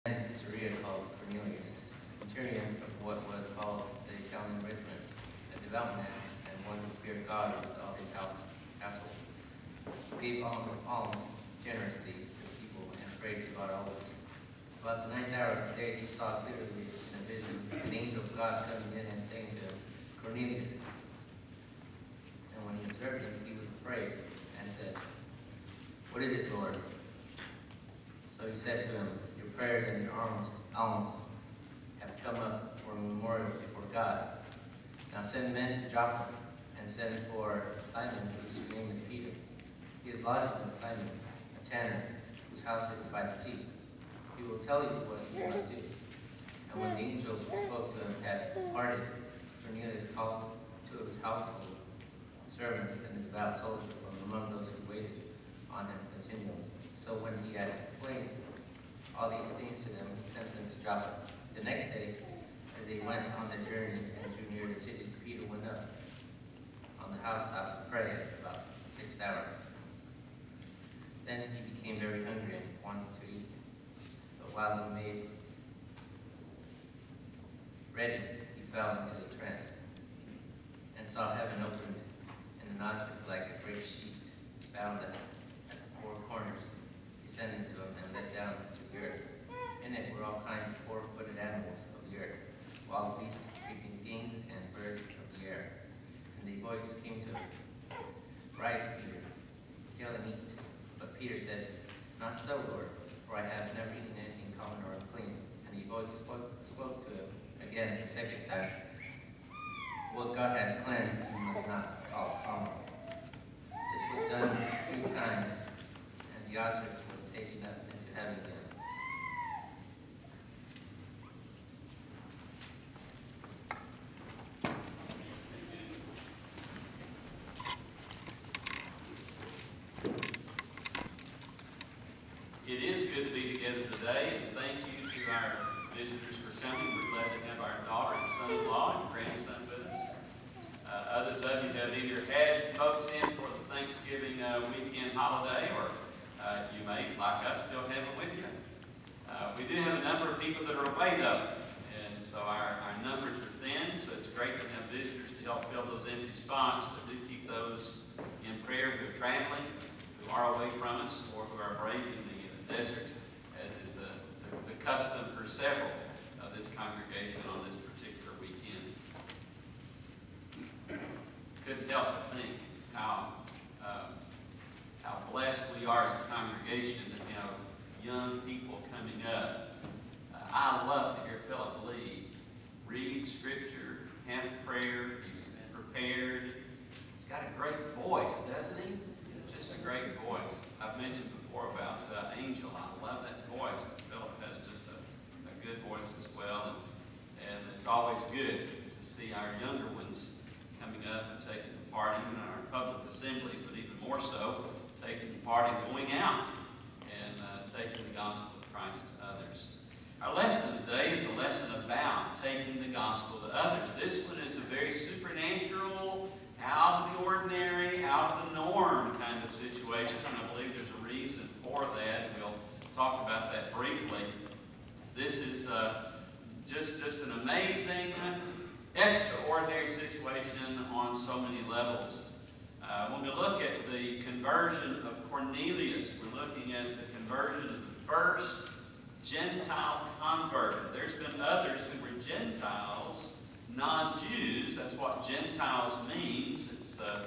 In Caesarea called Cornelius, a centurion of what was called the Italian regiment, a devout man, and one who feared God with all his household, gave alms generously to the people and prayed to God always. About the ninth hour of the day, he saw clearly in a vision an angel of God coming in and saying to him, Cornelius. And when he observed him, he was afraid and said, What is it, Lord? So he said to him, Your prayers and your alms have come up for a memorial before God. Now send men to Joppa and send for Simon, whose name is Peter. He is lodging with Simon, a tanner, whose house is by the sea. He will tell you what you must do. And when the angel who spoke to him had departed, Cornelius called two of his household servants and a devout soldier from among those who waited on him continually. So when he had explained all these things to them, he sent them to Joppa. The next day, as they went on their journey and drew near the city, Peter went up on the housetop to pray at about the 6th hour. Then he became very hungry and wanted to eat. But while he made ready, he fell into a trance and saw heaven opened and an object like a great sheet bound at the four corners descending to him and let down to the earth. In it were all kinds of four-footed animals of the earth, wild beasts, creeping things, and birds of the air. And the voice came to him, Rise, Peter, kill and eat. But Peter said, Not so, Lord, for I have never eaten anything common or unclean. And the voice spoke to him again the second time, What God has cleansed, you must not call common. This was done 3 times, and the object was taken up into heaven again. It is good to be together today, and thank you to our visitors for coming. We're glad to have our daughter and son-in-law and grandson with us. Others of you have either had folks in for the Thanksgiving weekend holiday, or you may, like us, still have them with you. We do have a number of people that are away, though, and so our numbers are thin, so it's great to have visitors to help fill those empty spots, but do keep those in prayer who are traveling, who are away from us, or who are braving the desert, as is the custom for several of this congregation on this particular weekend. Couldn't help but think how blessed we are as a congregation to have young people coming up. I love to hear Philip Lee read Scripture, have prayer, he's prepared. He's got a great voice, doesn't he? Just a great voice. I've mentioned before about Angel. I love that voice, but Philip has just a good voice as well. And it's always good to see our younger ones coming up and taking part even in our public assemblies, but even more so, taking part in going out and taking the gospel of Christ to others. Our lesson today is a lesson about taking the gospel to others. This one is a very supernatural, out of the ordinary, out of the norm kind of situation, and I believe there's a reason for that. We'll talk about that briefly. This is just an amazing, extraordinary situation on so many levels. When we look at the conversion of Cornelius, we're looking at the conversion of the first Gentile convert. There's been others who were Gentiles, non-Jews. That's what Gentiles means. It's a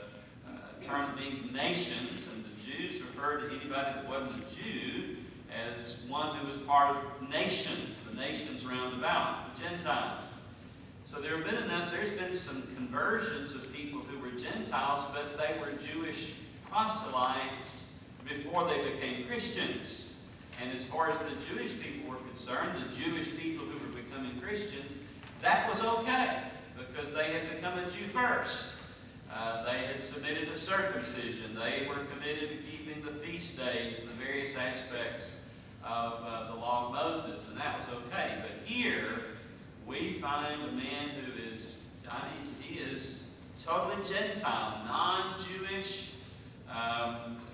term that means nations, and the Jews referred to anybody that wasn't a Jew as one who was part of nations, the nations round about, the Gentiles. So there's been some conversions of people who were Gentiles, but they were Jewish proselytes before they became Christians. And as far as the Jewish people were concerned, the Jewish people who were becoming Christians, that was okay, because they had become a Jew first. They had submitted to circumcision. They were committed to keeping the feast days and the various aspects of the law of Moses, and that was okay. But here, we find a man who is, he is totally Gentile, non-Jewish,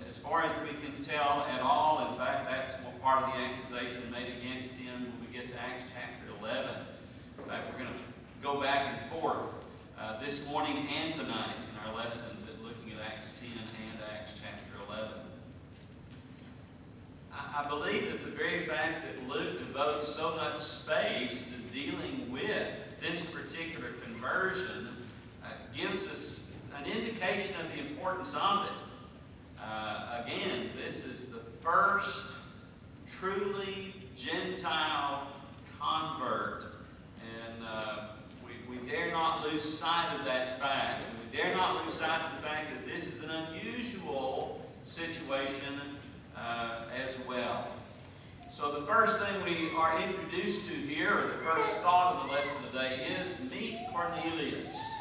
as far as we can tell at all. In fact, that's what part of the accusation made against him believe that the very fact that Luke devotes so much space to dealing with this particular conversion gives us an indication of the importance of it. Again, this is the first truly Gentile convert, and we dare not lose sight of that fact. And we dare not lose sight of the fact that this is an unusual situation as well. So the first thing we are introduced to here, or the first thought of the lesson today, is meet Cornelius.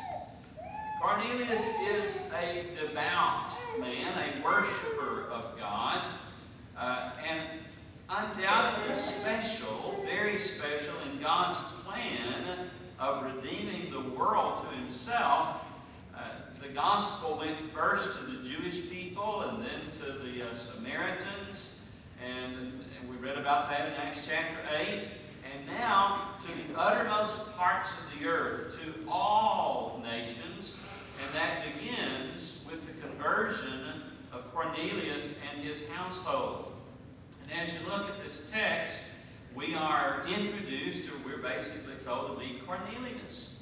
Cornelius is a devout man, a worshiper of God, and undoubtedly special, very special in God's plan of redeeming the world to himself. The gospel went first to the Jewish people and then to the Samaritans, and we read about that in Acts chapter 8, and now to the uttermost parts of the earth, to all nations, and that begins with the conversion of Cornelius and his household. And as you look at this text, we are introduced, or we're basically told to meet Cornelius.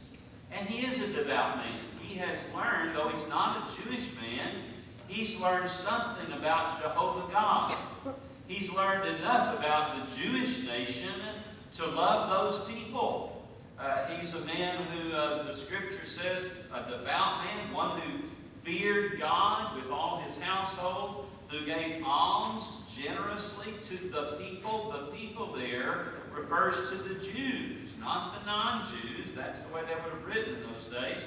And he is a devout man. He has learned, though he's not a Jewish man, he's learned something about Jehovah God. He's learned enough about the Jewish nation to love those people. He's a man who, the Scripture says, a devout man, one who feared God with all his household, who gave alms generously to the people. The people there refers to the Jews, not the non-Jews. That's the way they would have written in those days.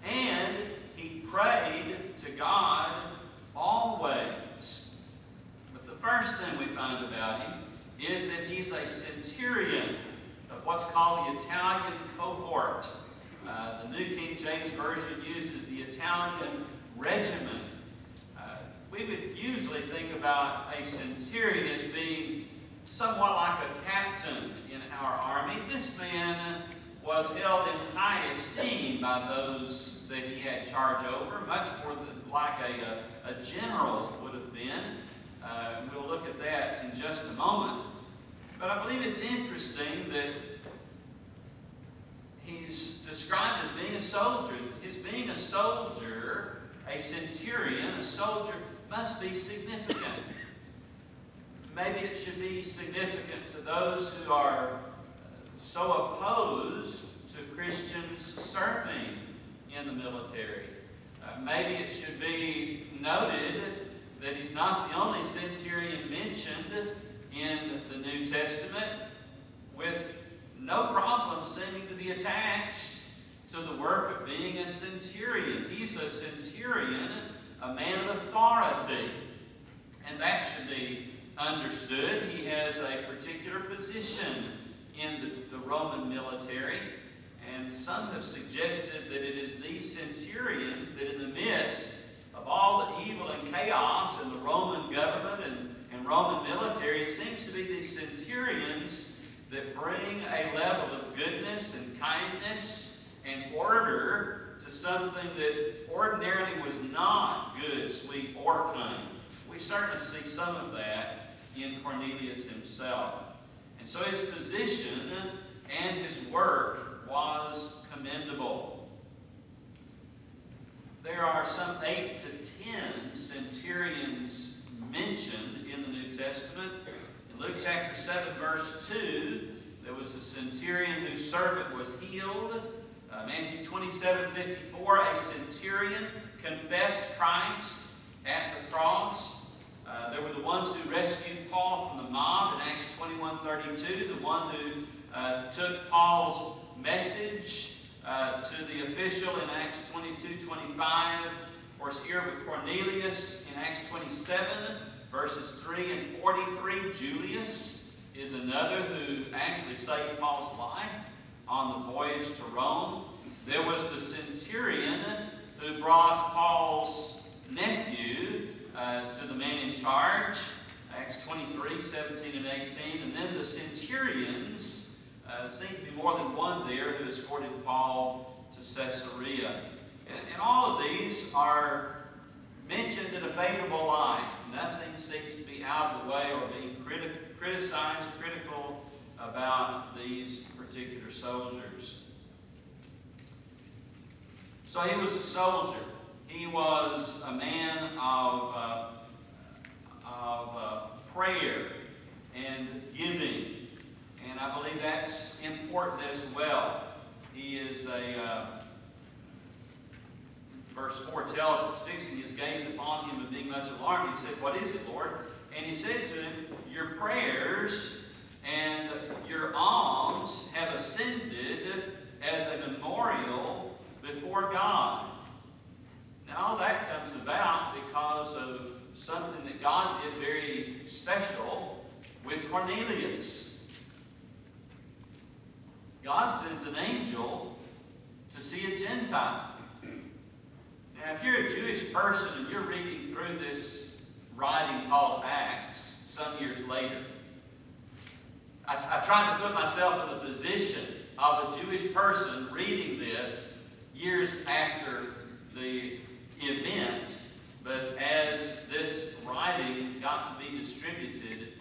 And he prayed to God always. But the first thing we find about him is that he's a centurion of what's called the Italian cohort. The New King James Version uses the Italian regiment. We would usually think about a centurion as being somewhat like a captain in our army. This man was held in high esteem by those that he had charge over, much more than like a general would have been. We'll look at that in just a moment. But I believe it's interesting that he's described as being a soldier. His being a soldier, a centurion, a soldier, must be significant. Maybe it should be significant to those who are so opposed to Christians serving in the military. Maybe it should be noted that he's not the only centurion mentioned in the New Testament, with no problem seeming to be attached to the work of being a centurion. He's a centurion, a man of authority, and that should be understood. He has a particular position in the Roman military, and some have suggested that it is these centurions that in the midst of all the evil and chaos in the Roman government and Roman military, it seems to be these centurions that bring a level of goodness and kindness and order to something that ordinarily was not good, sweet, or kind. We certainly see some of that in Cornelius himself. And so his position and his work was commendable. There are some 8 to 10 centurions mentioned in the New Testament. In Luke chapter 7, verse 2, there was a centurion whose servant was healed. Matthew 27:54, a centurion confessed Christ at the cross. There were the ones who rescued Paul from the mob in Acts 21:32, the one who took Paul's message to the official in Acts 22:25. Of course, here with Cornelius in Acts 27, verses 3 and 43, Julius is another who actually saved Paul's life on the voyage to Rome. There was the centurion who brought Paul's nephew to the man in charge, Acts 23:17 and 18. And then the centurions, seem to be more than one there, who escorted Paul to Caesarea. And all of these are mentioned in a favorable light. Nothing seems to be out of the way or being criticized, critical about these particular soldiers. So he was a soldier. He was a man of prayer and giving. And I believe that's important as well. He is verse 4 tells us, fixing his gaze upon him and being much alarmed, he said, "What is it, Lord?" And he said to him, "Your prayers and your alms have ascended as a memorial before God." Now that comes about because of something that God did very special with Cornelius. God sends an angel to see a Gentile. Now, if you're a Jewish person and you're reading through this writing called Acts some years later, I tried to put myself in the position of a Jewish person reading this years after the event, but as this writing got to be distributed,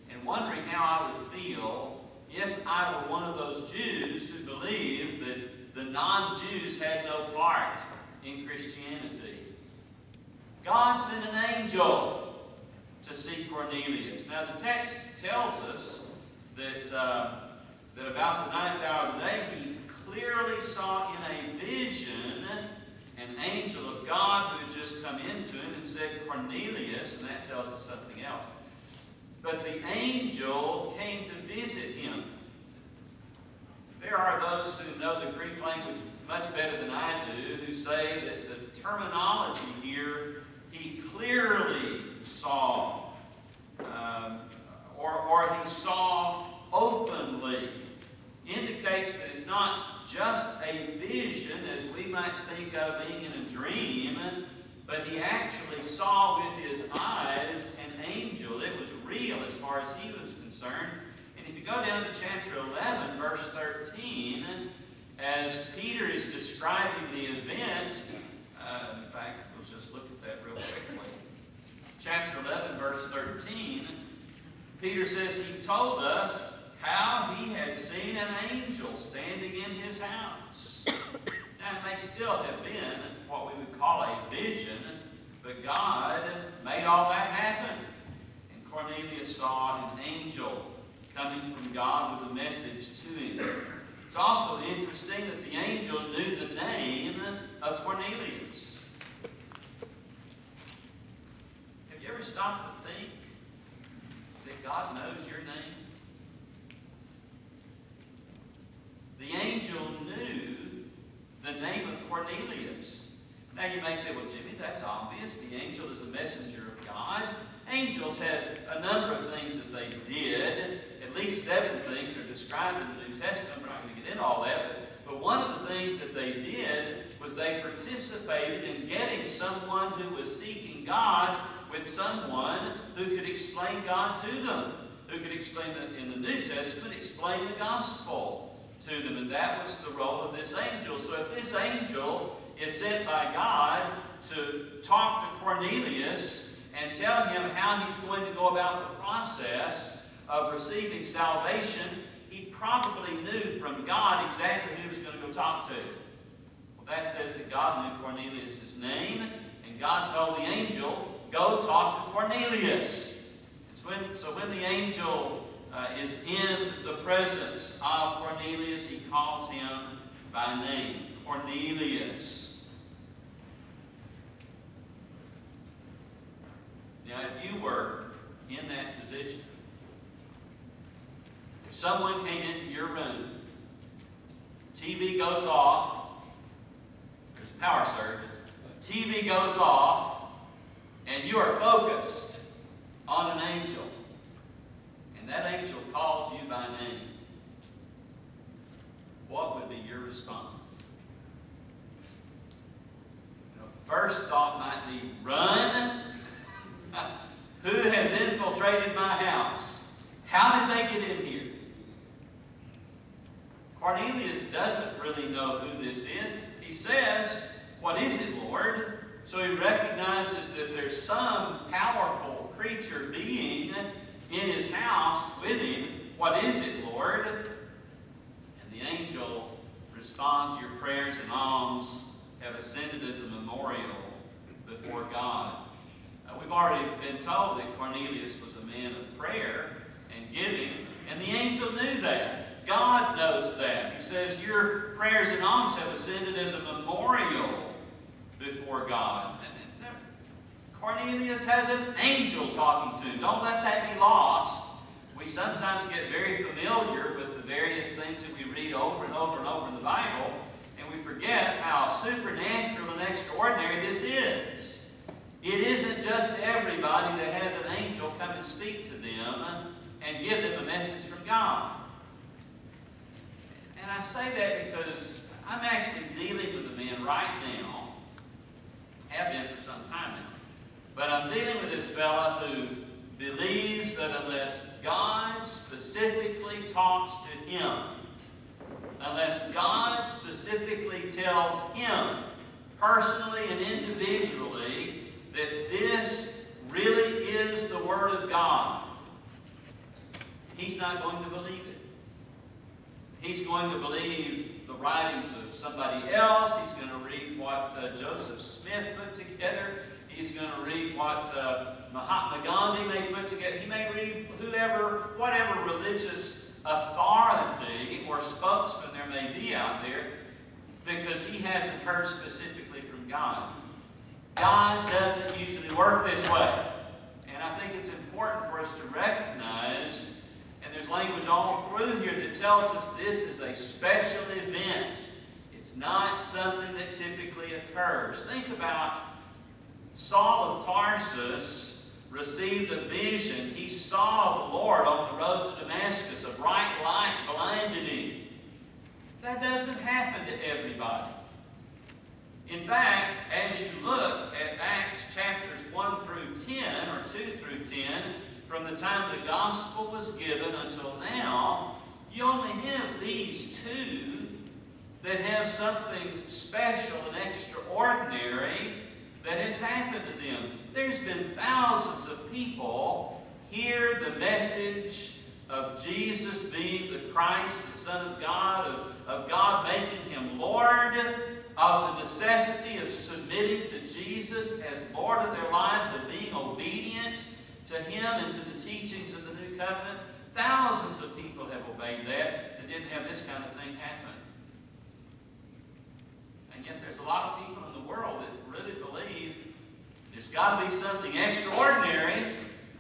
and wondering how I would feel if I were one of those Jews who believed that the non-Jews had no part in Christianity. God sent an angel to see Cornelius. Now the text tells us that, that about the 9th hour of the day, he clearly saw in a vision an angel of God who had just come into him and said, "Cornelius," and that tells us something else. But the angel came to visit him. There are those who know the Greek language much better than I do, who say that the terminology here, he clearly saw, or he saw openly, indicates that it's not just a vision as we might think of being in a dream, but he actually saw with his eyes an angel. It was real as far as he was concerned. And if you go down to chapter 11, verse 13, as Peter is describing the event, in fact, we'll just look at that real quickly. Chapter 11, verse 13, Peter says he told us how he had seen an angel standing in his house. Now, it may still have been what we would call a vision, but God made all that happen. And Cornelius saw an angel coming from God with a message to him. It's also interesting that the angel knew the name of Cornelius. Have you ever stopped to think that God knows your name? The angel knew the name of Cornelius. Now you may say, "Well, Jimmy, that's obvious. The angel is a messenger of God." Angels had a number of things that they did. At least 7 things are described in the New Testament. We're not going to get into all that. But one of the things that they did was they participated in getting someone who was seeking God with someone who could explain God to them, who could explain, in the New Testament, explain the gospel to them. And that was the role of this angel. So if this angel is sent by God to talk to Cornelius and tell him how he's going to go about the process of receiving salvation, he probably knew from God exactly who he was going to go talk to. Well, that says that God knew Cornelius' name, and God told the angel, "Go talk to Cornelius." So when the angel is in the presence of Cornelius, he calls him by name, Cornelius. Now, if you were in that position, if someone came into your room, TV goes off, there's a power surge, TV goes off, and you are focused on an angel, and that angel calls you by name, what would be your response? First thought might be, run. Who has infiltrated my house? How did they get in here? Cornelius doesn't really know who this is. He says, "What is it, Lord?" So he recognizes that there's some powerful creature being in his house with him. What is it, Lord? And the angel responds, your prayers and alms have ascended as a memorial before God. We've already been told that Cornelius was a man of prayer and giving, and the angel knew that. God knows that. He says, your prayers and alms have ascended as a memorial before God. And Cornelius has an angel talking to him. Don't let that be lost. We sometimes get very familiar with the various things that we read over and over and over in the Bible, and we forget how supernatural and extraordinary this is. It isn't just everybody that has an angel come and speak to them and give them a message from God. And I say that because I'm actually dealing with a man right now, have been for some time now, but I'm dealing with this fella who believes that unless God specifically talks to him, unless God specifically tells him personally and individually that this really is the Word of God, he's not going to believe it. He's going to believe the writings of somebody else. He's going to read what Joseph Smith put together. He's going to read what Mahatma Gandhi may put together. He may read whatever religious authority or spokesman there may be out there, because he hasn't heard specifically from God. God doesn't usually work this way. And I think it's important for us to recognize, and there's language all through here that tells us this is a special event. It's not something that typically occurs. Think about Saul of Tarsus received a vision. He saw the Lord on the road to Damascus. A bright light blinded him. That doesn't happen to everybody. In fact, as you look at Acts chapters 1 through 10, or 2 through 10, from the time the gospel was given until now, you only have these two that have something special and extraordinary that has happened to them. There's been thousands of people hear the message of Jesus being the Christ, the Son of God, of God making him Lord, of the necessity of submitting to Jesus as Lord of their lives, of being obedient to him and to the teachings of the New Covenant. Thousands of people have obeyed that didn't have this kind of thing happen. And yet there's a lot of people in the world that really believe there's got to be something extraordinary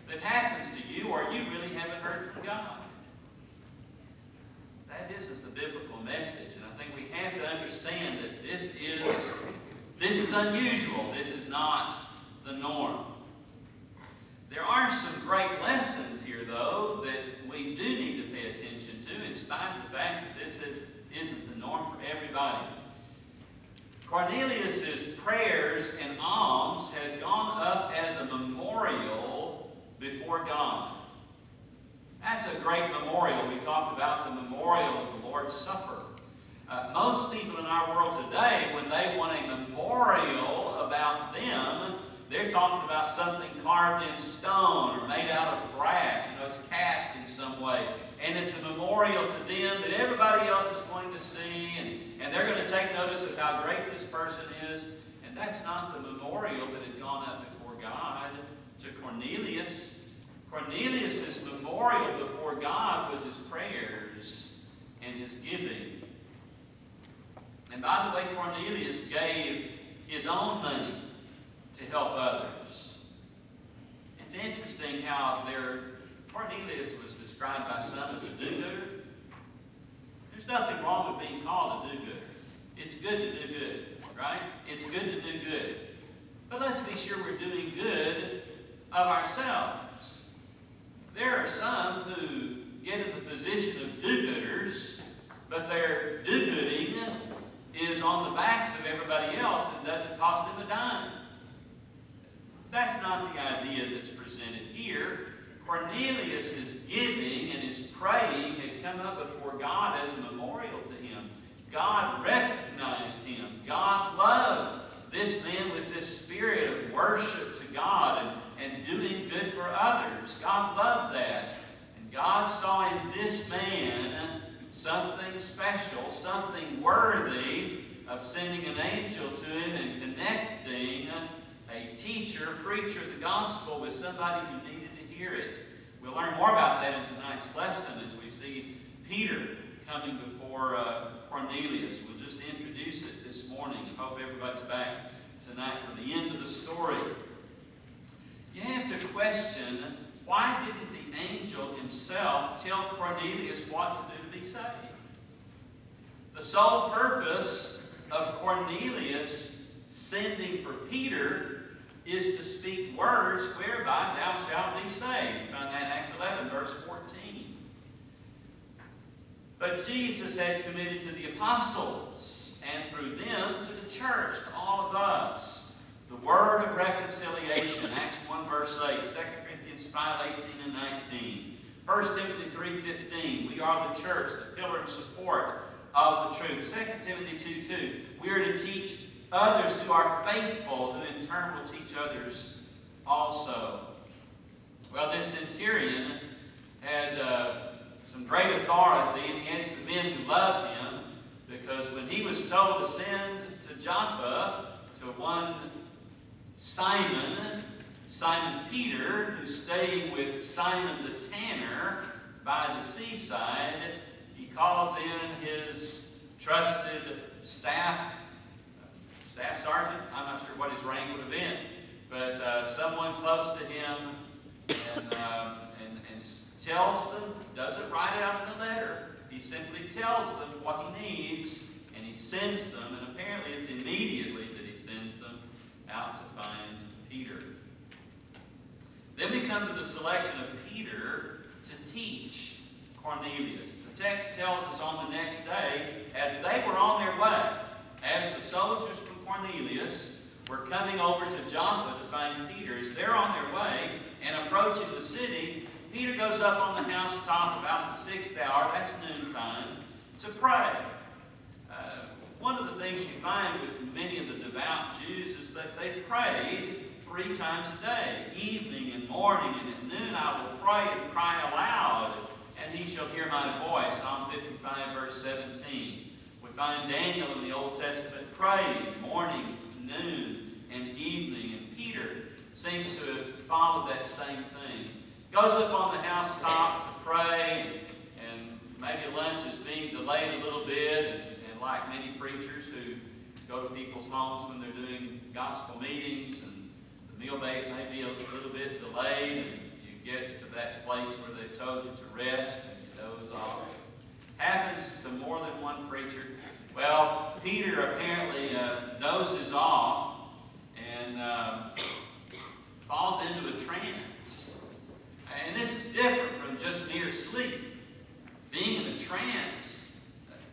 that happens to you, or you really haven't heard from God. That isn't the biblical message, and I think we have to understand that this is unusual. This is not the norm. There are some great lessons here, though, that we do need to pay attention to, in spite of the fact that this isn't the norm for everybody. Cornelius' prayers and alms had gone up as a memorial before God. That's a great memorial. We talked about the memorial of the Lord's Supper. Most people in our world today, when they want a memorial about them, they're talking about something carved in stone or made out of brass. You know, it's cast in some way. And it's a memorial to them that everybody else is going to see, and they're going to take notice of how great this person is. And that's not the memorial that had gone up before God to Cornelius. Cornelius' memorial before God was his prayers and his giving. And by the way, Cornelius gave his own money to help others. It's interesting how Cornelius was described by some as a do-gooder. There's nothing wrong with being called a do-gooder. It's good to do good, right? It's good to do good. But let's be sure we're doing good of ourselves. There are some who get in the position of do-gooders, but their do-gooding is on the backs of everybody else and doesn't cost them a dime. That's not the idea that's presented here. Cornelius' giving and his praying had come up before God as a memorial to him. God recognized him. God loved this man with this spirit of worship to God and doing good for others. God loved that. something special, something worthy of sending an angel to him and connecting a teacher, preacher of the gospel with somebody who needed to hear it. We'll learn more about that in tonight's lesson as we see Peter coming before Cornelius. We'll just introduce it this morning and hope everybody's back tonight for the end of the story. You have to question, why didn't the angel himself tell Cornelius what to do to be saved? The sole purpose of Cornelius sending for Peter is to speak words whereby thou shalt be saved. You find that in Acts 11, verse 14. But Jesus had committed to the apostles, and through them to the church, to all of us, the word of reconciliation. Acts 1, verse 8, 2 Corinthians 5, 18 and 19. 1 Timothy 3:15, we are the church, the pillar and support of the truth. 2 Timothy 2:2, we are to teach others who are faithful, who in turn will teach others also. Well, this centurion had some great authority, and he had some men who loved him, because when he was told to send to Joppa to one Simon Peter, who's staying with Simon the tanner by the seaside, he calls in his trusted staff sergeant. I'm not sure what his rank would have been, but someone close to him, and tells them, doesn't write it out in a letter. He simply tells them what he needs, and he sends them, and apparently it's immediately that he sends them out to find Peter. Then we come to the selection of Peter to teach Cornelius. The text tells us on the next day, as they were on their way, as the soldiers from Cornelius were coming over to Joppa to find Peter, as they're on their way and approaching the city, Peter goes up on the housetop about the 6th hour, that's noontime, to pray. One of the things you find with many of the devout Jews is that they prayed 3 times a day, evening and morning, and at noon I will pray and cry aloud, and he shall hear my voice, Psalm 55, verse 17. We find Daniel in the Old Testament prayed morning, noon, and evening, and Peter seems to have followed that same thing. Goes up on the housetop to pray, and maybe lunch is being delayed a little bit, and like many preachers who go to people's homes when they're doing gospel meetings, and the meal may be a little bit delayed, and you get to that place where they've told you to rest, and you doze off. Happens to more than one preacher. Well, Peter apparently dozes off and falls into a trance. And this is different from just mere sleep. Being in a trance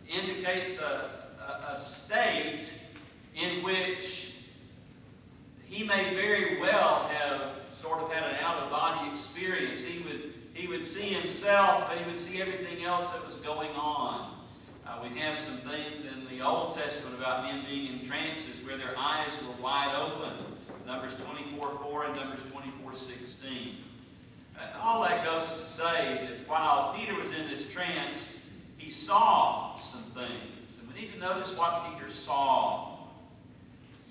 indicates a state in which he may very well have sort of had an out-of-body experience. He would see himself, but he would see everything else that was going on. We have some things in the Old Testament about men being in trances where their eyes were wide open. Numbers 24:4 and Numbers 24:16. All that goes to say that while Peter was in this trance, he saw some things. And we need to notice what Peter saw.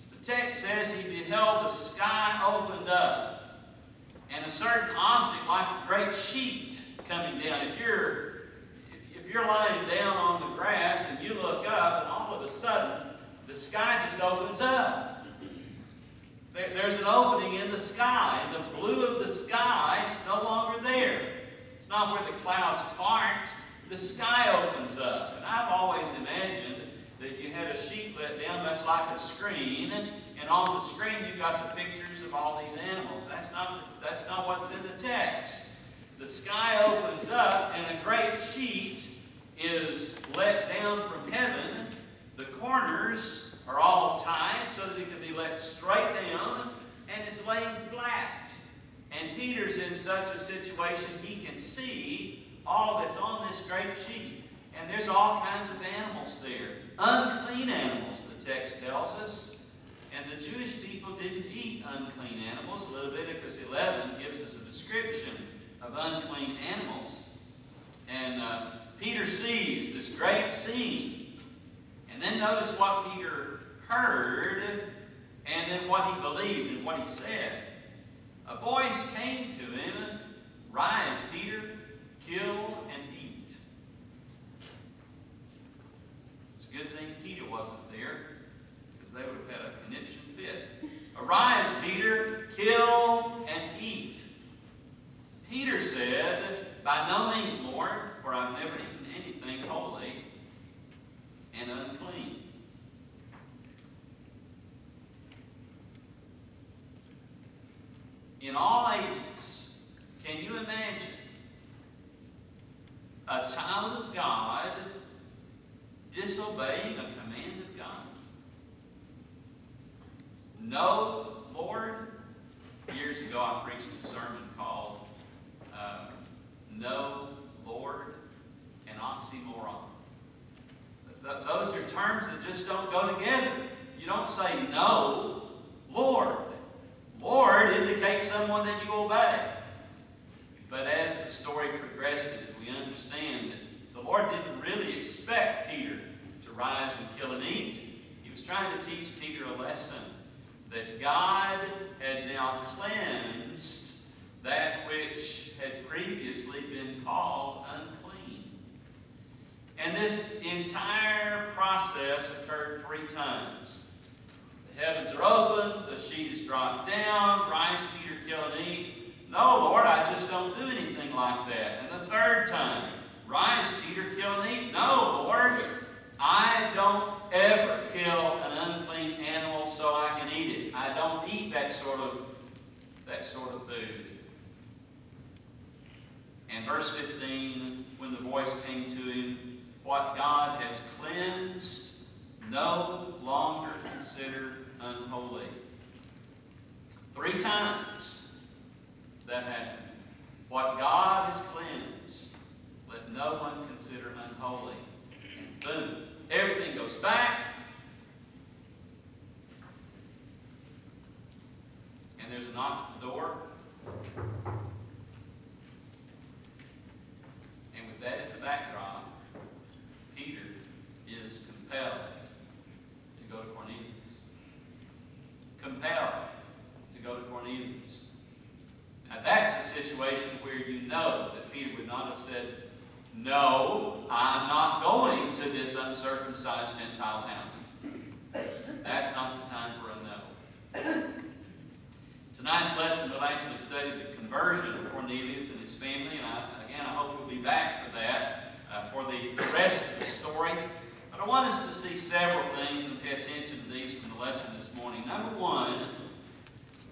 The text says he beheld the sky opened up, and a certain object like a great sheet coming down. If you're lying down on the grass and you look up, and all of a sudden the sky just opens up. There's an opening in the sky, and the blue of the sky is no longer there. It's not where the clouds part. The sky opens up. And I've always imagined that you had a sheet let down that's like a screen, and on the screen you've got the pictures of all these animals. That's not what's in the text. The sky opens up, and a great sheet is let down from heaven. The corners are all tied so that it can be let straight down, and it's laying flat. And Peter's in such a situation he can see all that's on this great sheet. And there's all kinds of animals there. Unclean animals, the text tells us. And the Jewish people didn't eat unclean animals. Leviticus 11 gives us a description of unclean animals. And Peter sees this great scene. And then notice what Peter heard, and then what he believed and what he said. A voice came to him, "Rise, Peter, kill and eat." It's a good thing Peter wasn't there, because they would have had a conniption fit. "Arise, Peter, kill and eat." Peter said, "By no means, Lord, for I've never eaten anything holy and unclean." In all ages, can you imagine a child of God disobeying a command of God? No, Lord. Years ago, I preached a sermon called "No, Lord," an oxymoron. Those are terms that just don't go together. You don't say "No, Lord." Lord indicates someone that you obey. But as the story progresses, we understand that the Lord didn't really expect Peter to rise and kill and eat. He was trying to teach Peter a lesson that God had now cleansed that which had previously been called unclean. And this entire process occurred 3 times. The heavens are open, the sheet is dropped down, "Rise, Peter, kill and eat." "No, Lord, I just don't do anything like that." And the 3rd time, "Rise, Peter, kill and eat." "No, Lord, I don't ever kill an unclean animal so I can eat it. I don't eat that sort of food." And verse 15, when the voice came to him, "What God has cleansed, no longer consider unholy." 3 times that happened. What God has cleansed, let no one consider unholy. And boom, everything goes back. And there's a knock at the door. And with that as the backdrop, Peter is compelled to go to Cornelius. Compelled to go to Cornelius. Now that's a situation where you know that Peter would not have said, "No, I'm not going to this uncircumcised Gentile's house." That's not the time for a no. Tonight's lesson will actually study the conversion of Cornelius and his family, and I hope we'll be back for that, for the rest of the story. But I want us to see several things and pay attention to these from the lesson this morning. Number one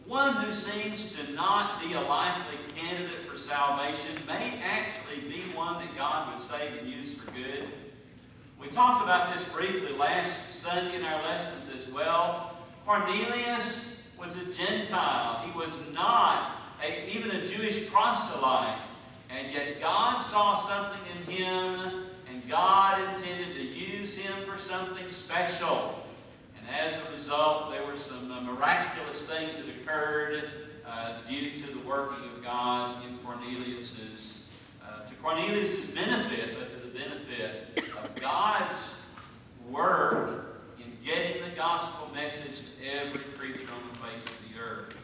who seems to not be a likely candidate for salvation may actually be one that God would save and use for good. We talked about this briefly last Sunday in our lessons as well. Cornelius was a Gentile. He was not even a Jewish proselyte. And yet God saw something in him, and God intended to use him for something special. And as a result, there were some miraculous things that occurred due to the working of God in Cornelius's, to Cornelius's benefit, but to the benefit of God's work in getting the gospel message to every creature on the face of the earth.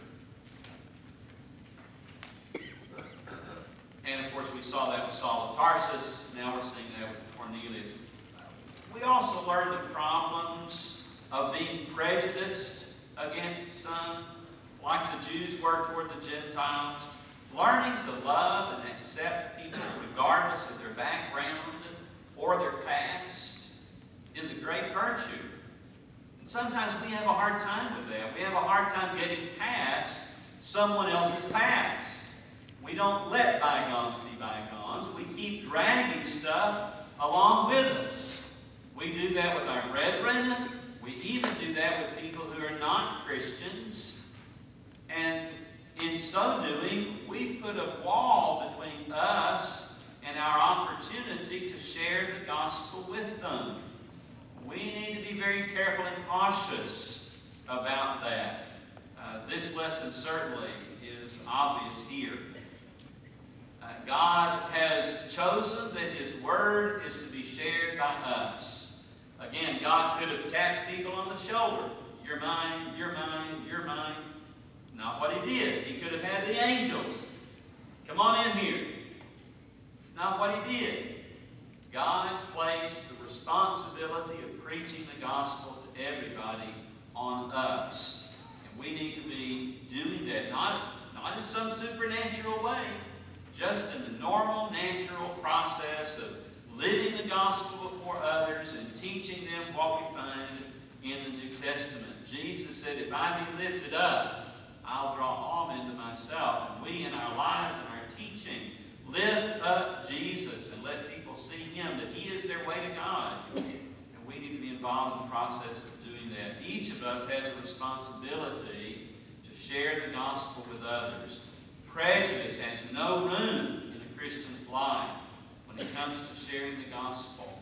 And of course, we saw that with Saul of Tarsus. Now we're seeing that with Cornelius. We also learned the problems of being prejudiced against some, like the Jews were toward the Gentiles. Learning to love and accept people regardless of their background or their past is a great virtue. And sometimes we have a hard time with that. We have a hard time getting past someone else's past. We don't let bygones be bygones. We keep dragging stuff along with us. We do that with our brethren. We even do that with people who are not Christians. And in so doing, we put a wall between us and our opportunity to share the gospel with them. We need to be very careful and cautious about that. This lesson certainly is obvious here. God has chosen that His Word is to be shared by us. Again, God could have tapped people on the shoulder. You're mine, you're mine, you're mine. Not what He did. He could have had the angels. Come on in here. It's not what He did. God placed the responsibility of preaching the gospel to everybody on us. And we need to be doing that, not in some supernatural way, just in the normal, natural process of living the gospel before others and teaching them what we find in the New Testament. Jesus said, if I be lifted up, I'll draw all men to myself. And we in our lives and our teaching lift up Jesus and let people see Him, that He is their way to God. And we need to be involved in the process of doing that. Each of us has a responsibility to share the gospel with others. Prejudice has no room in a Christian's life when it comes to sharing the gospel.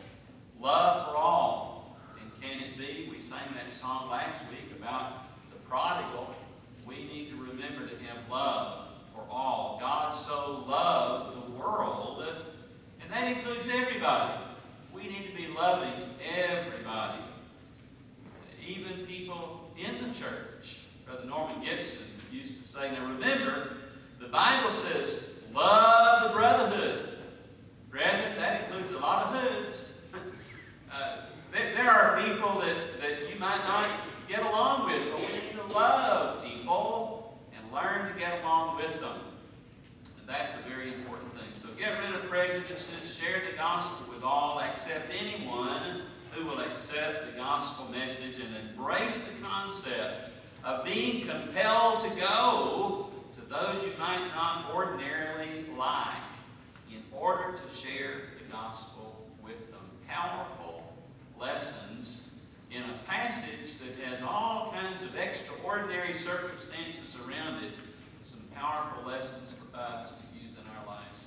Love for all. And can it be? We sang that song last week about the prodigal. We need to remember to have love for all. God so loved the world, and that includes everybody. We need to be loving everybody, even people in the church. Brother Norman Gibson used to say, now remember, the Bible says, love the brotherhood. Brethren, that includes a lot of hoods. There are people that you might not get along with, but we need to love people and learn to get along with them. And that's a very important thing. So get rid of prejudices, share the gospel with all, accept anyone who will accept the gospel message, and embrace the concept of being compelled to go to those you might not ordinarily like in order to share the gospel with them. Powerful lessons in a passage that has all kinds of extraordinary circumstances around it. Some powerful lessons for us to use in our lives.